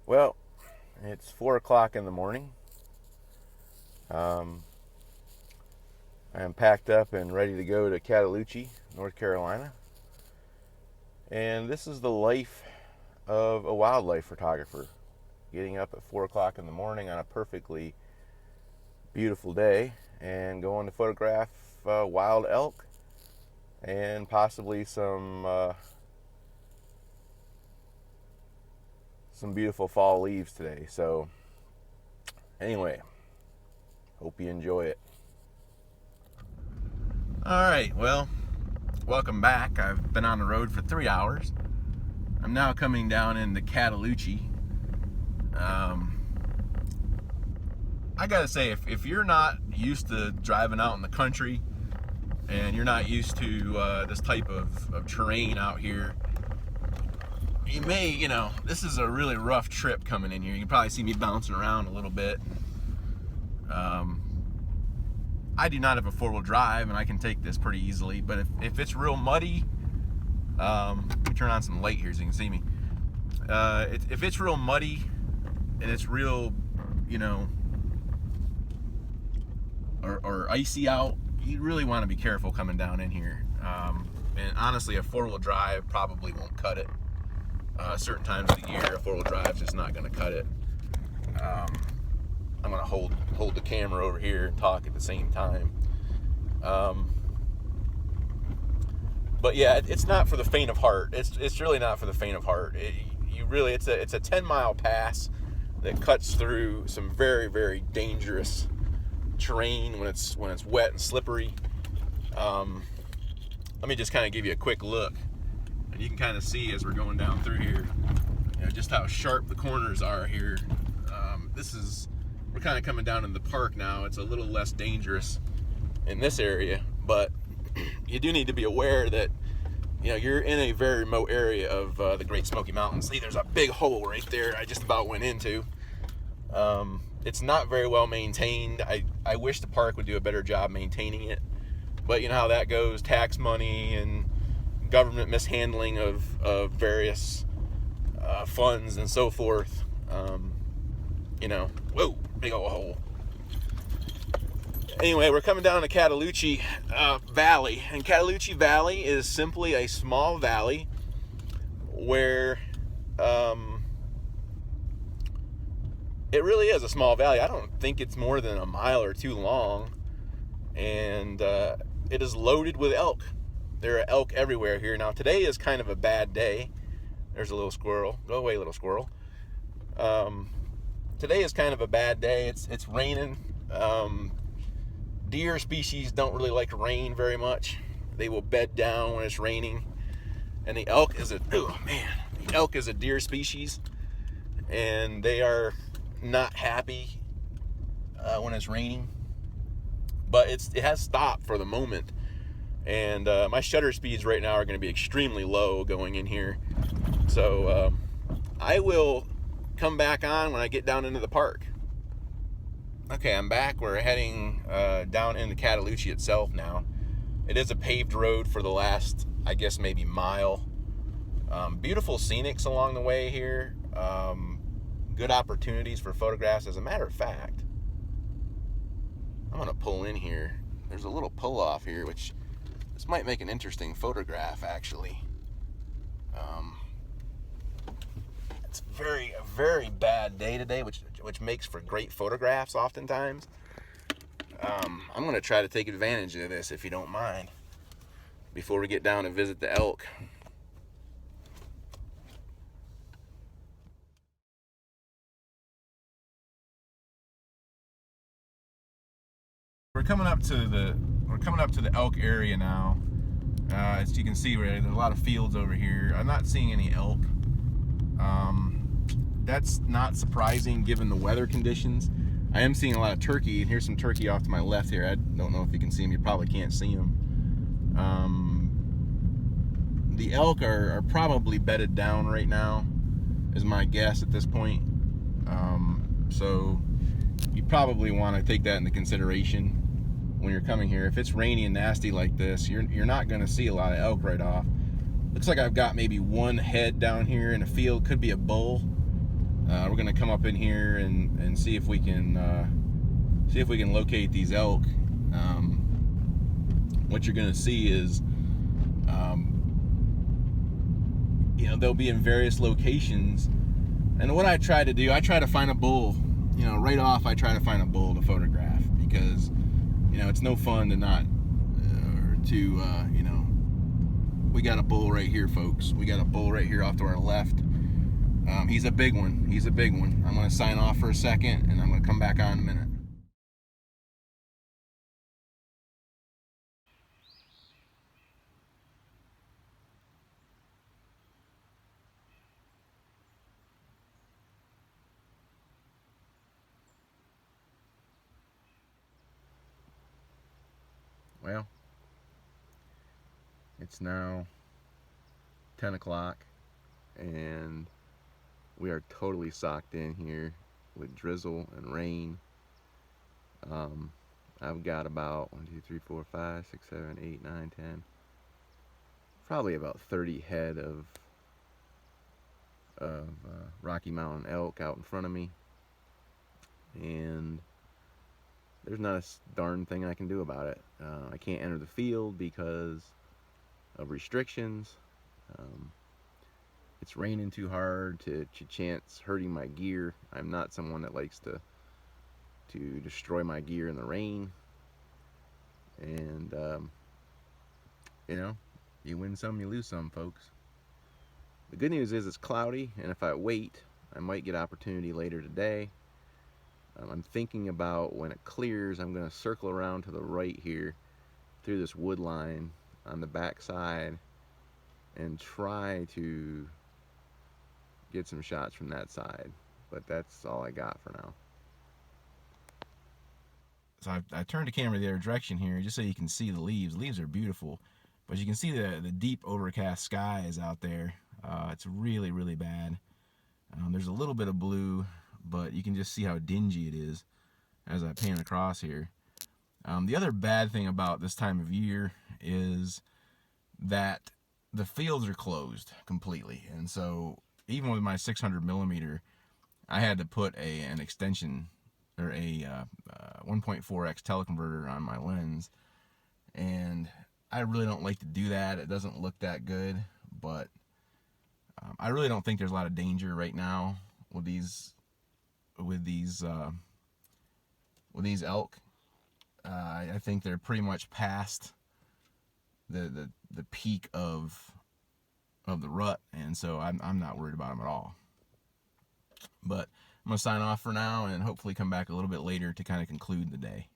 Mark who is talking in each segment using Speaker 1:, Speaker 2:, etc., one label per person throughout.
Speaker 1: Well, it's 4 o'clock in the morning. Um, I am packed up and ready to go to Cataloochee, North Carolina. And this is the life of a wildlife photographer. Getting up at 4 o'clock in the morning on a perfectly beautiful day and going to photograph wild elk and possibly some beautiful fall leaves today. So anyway, hope you enjoy it. All right, well, welcome back. I've been on the road for 3 hours. I'm now coming down into Cataloochee. I gotta say, if you're not used to driving out in the country and you're not used to this type of terrain out here, you may, this is a really rough trip coming in here. You can probably see me bouncing around a little bit. I do not have a four-wheel drive, and I can take this pretty easily, but if it's real muddy, let me turn on some light here so you can see me. If it's real muddy and it's real, or icy out, you really want to be careful coming down in here. And honestly, a four-wheel drive probably won't cut it. Certain times of the year, a four-wheel drive is just not going to cut it. I'm going to hold the camera over here and talk at the same time. But yeah, it's not for the faint of heart. It's really not for the faint of heart. It's a 10-mile pass that cuts through some very, very dangerous terrain when it's wet and slippery. Let me just kind of give you a quick look, and you can kind of see as we're going down through here, just how sharp the corners are here. We're kind of coming down in the park now. It's a little less dangerous in this area, but you do need to be aware that you're in a very remote area of the Great Smoky Mountains. See, there's a big hole right there I just about went into. It's not very well maintained. I wish the park would do a better job maintaining it, but you know how that goes. Tax money and government mishandling of various funds and so forth. Whoa, big old hole. Anyway, we're coming down to Cataloochee Valley, and Cataloochee Valley is simply a small valley where it really is a small valley. I don't think it's more than a mile or two long, and it is loaded with elk. There are elk everywhere here. Now, today is kind of a bad day. There's a little squirrel. Go away, little squirrel. Today is kind of a bad day. It's raining. Deer species don't really like rain very much. They will bed down when it's raining. And the elk is a deer species, and they are not happy when it's raining. But it has stopped for the moment, and my shutter speeds right now are going to be extremely low going in here. So I will come back on when I get down into the park. Okay, I'm back. We're heading down into Cataloochee itself now. It is a paved road for the last, I guess, maybe mile. Beautiful scenics along the way here. Good opportunities for photographs. As a matter of fact, I'm going to pull in here. There's a little pull-off here, which this might make an interesting photograph, actually. It's a very bad day today, which makes for great photographs oftentimes. I'm going to try to take advantage of this, if you don't mind, before we get down and visit the elk. We're coming up to the elk area now. As you can see, there's a lot of fields over here. I'm not seeing any elk. That's not surprising given the weather conditions. I am seeing a lot of turkey, and here's some turkey off to my left here. I don't know if you can see them. You probably can't see them. The elk are probably bedded down right now, is my guess at this point. So you probably want to take that into consideration when you're coming here. If it's rainy and nasty like this, you're not going to see a lot of elk right off. Looks like I've got maybe one head down here in a field. Could be a bull. We're gonna come up in here and see if we can locate these elk. What you're gonna see is, they'll be in various locations. And what I try to do, I try to find a bull. Right off, I try to find a bull to photograph, because it's no fun to not we got a bull right here, folks. We got a bull right here off to our left. He's a big one. I'm going to sign off for a second, and I'm going to come back on in a minute. Well, it's now 10 o'clock, and we are totally socked in here with drizzle and rain. I've got about 1, 2, 3, 4, 5, 6, 7, 8, 9, 10, probably about 30 head of Rocky Mountain elk out in front of me, and there's not a darn thing I can do about it. I can't enter the field because of restrictions. It's raining too hard to chance hurting my gear. I'm not someone that likes to destroy my gear in the rain. And you win some, you lose some, folks. The good news is it's cloudy, and if I wait, I might get opportunity later today. I'm thinking about, when it clears, I'm going to circle around to the right here through this wood line on the back side and try to get some shots from that side. But that's all I got for now. So I turned the camera the other direction here just so you can see the leaves. The leaves are beautiful, but you can see the deep overcast skies out there. It's really, really bad. There's a little bit of blue, but you can just see how dingy it is as I pan across here. The other bad thing about this time of year is that the fields are closed completely, and so even with my 600 millimeter, I had to put an extension, or a 1.4x teleconverter on my lens, and I really don't like to do that. It doesn't look that good, but I really don't think there's a lot of danger right now with these elk. I think they're pretty much past the peak of the rut, and so I'm not worried about them at all. But I'm gonna sign off for now and hopefully come back a little bit later to kind of conclude the day.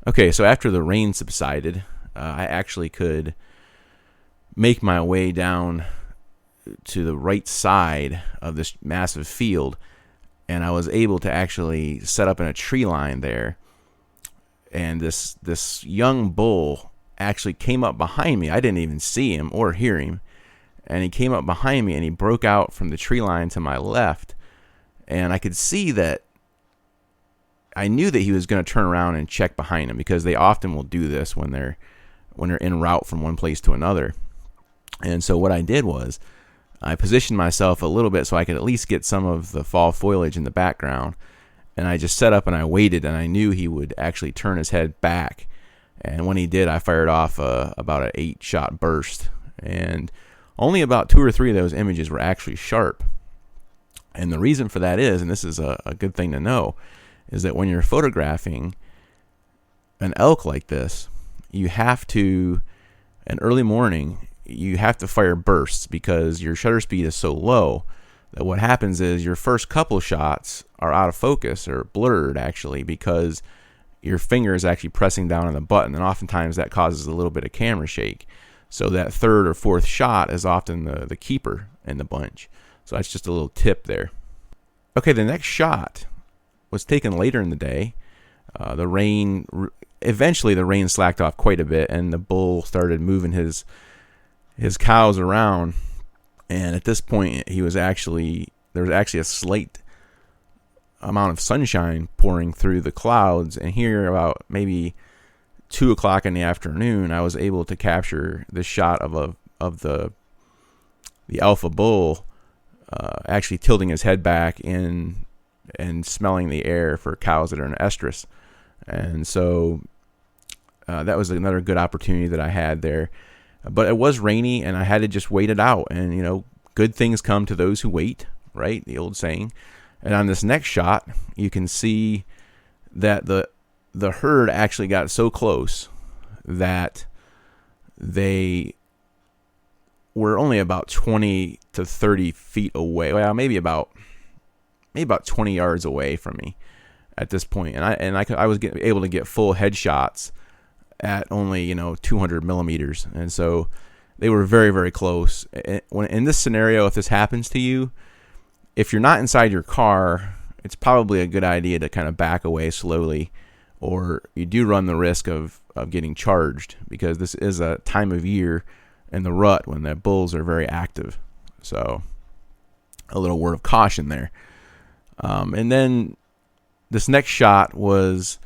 Speaker 1: Okay, so after the rain subsided, I actually could make my way down to the right side of this massive field, and I was able to actually set up in a tree line there. And this young bull actually came up behind me. I didn't even see him or hear him. And he came up behind me, and he broke out from the tree line to my left. And I could see that, I knew that he was going to turn around and check behind him, because they often will do this when they're en route from one place to another. And so what I did was, I positioned myself a little bit so I could at least get some of the fall foliage in the background. And I just set up and I waited, and I knew he would actually turn his head back. And when he did, I fired off about an 8-shot burst. And only about 2 or 3 of those images were actually sharp. And the reason for that is, and this is a good thing to know, is that when you're photographing an elk like this, you have to, in early morning, you have to fire bursts, because your shutter speed is so low that what happens is your first couple shots are out of focus, or blurred actually, because your finger is actually pressing down on the button, and oftentimes that causes a little bit of camera shake. So that third or fourth shot is often the keeper in the bunch. So that's just a little tip there. Okay, the next shot was taken later in the day. Eventually the rain slacked off quite a bit, and the bull started moving his cows around. And at this point, there was actually a slight amount of sunshine pouring through the clouds. And here, about maybe 2 o'clock in the afternoon, I was able to capture the shot of the alpha bull actually tilting his head back in and smelling the air for cows that are in estrus. And so that was another good opportunity that I had there. But it was rainy, and I had to just wait it out. And, you know, good things come to those who wait, right? The old saying. And on this next shot, you can see that the herd actually got so close that they were only about 20 to 30 feet away. Well, maybe about 20 yards away from me at this point. And I was able to get full headshots at only, you know, 200 millimeters. And so they were very, very close. When in this scenario, if this happens to you, if you're not inside your car, it's probably a good idea to kind of back away slowly, or you do run the risk of getting charged, because this is a time of year in the rut when the bulls are very active. So a little word of caution there. And then this next shot was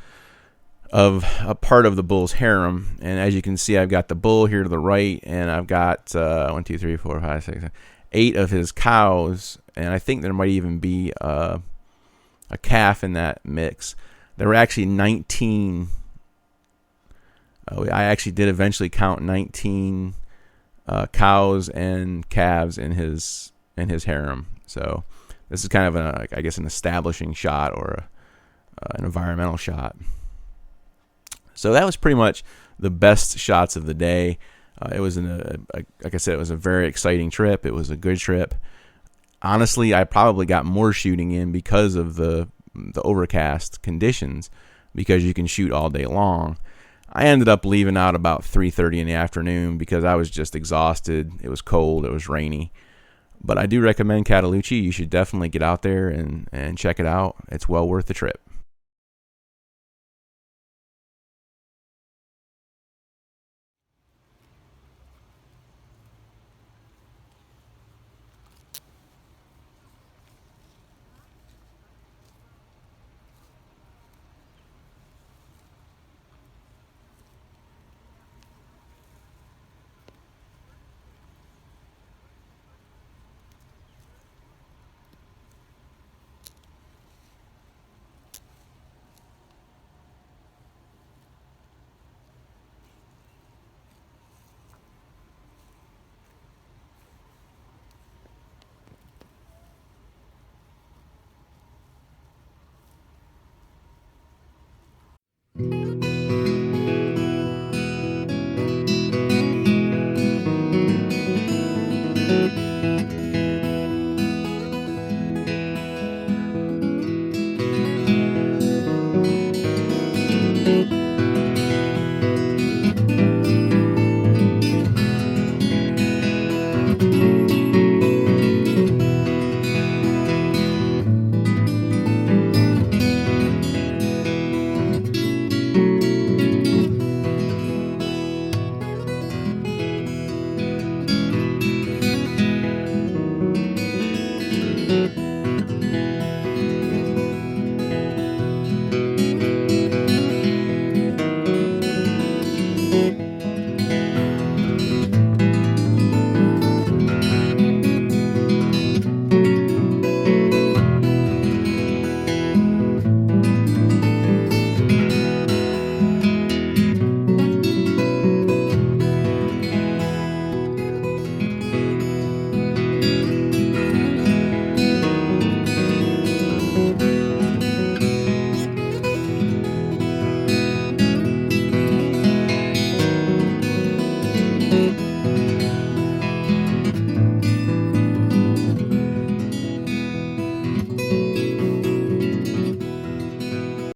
Speaker 1: of a part of the bull's harem. And as you can see, I've got the bull here to the right, and I've got 1, 2, 3, 4, 5, 6, 8 of his cows. And I think there might even be a calf in that mix. There were actually 19. I actually did eventually count 19 cows and calves in his harem. So this is kind of an establishing shot, or an environmental shot. So that was pretty much the best shots of the day. It was like I said, it was a very exciting trip. It was a good trip. Honestly, I probably got more shooting in because of the overcast conditions, because you can shoot all day long. I ended up leaving out about 3:30 in the afternoon because I was just exhausted. It was cold. It was rainy. But I do recommend Cataloochee. You should definitely get out there and check it out. It's well worth the trip.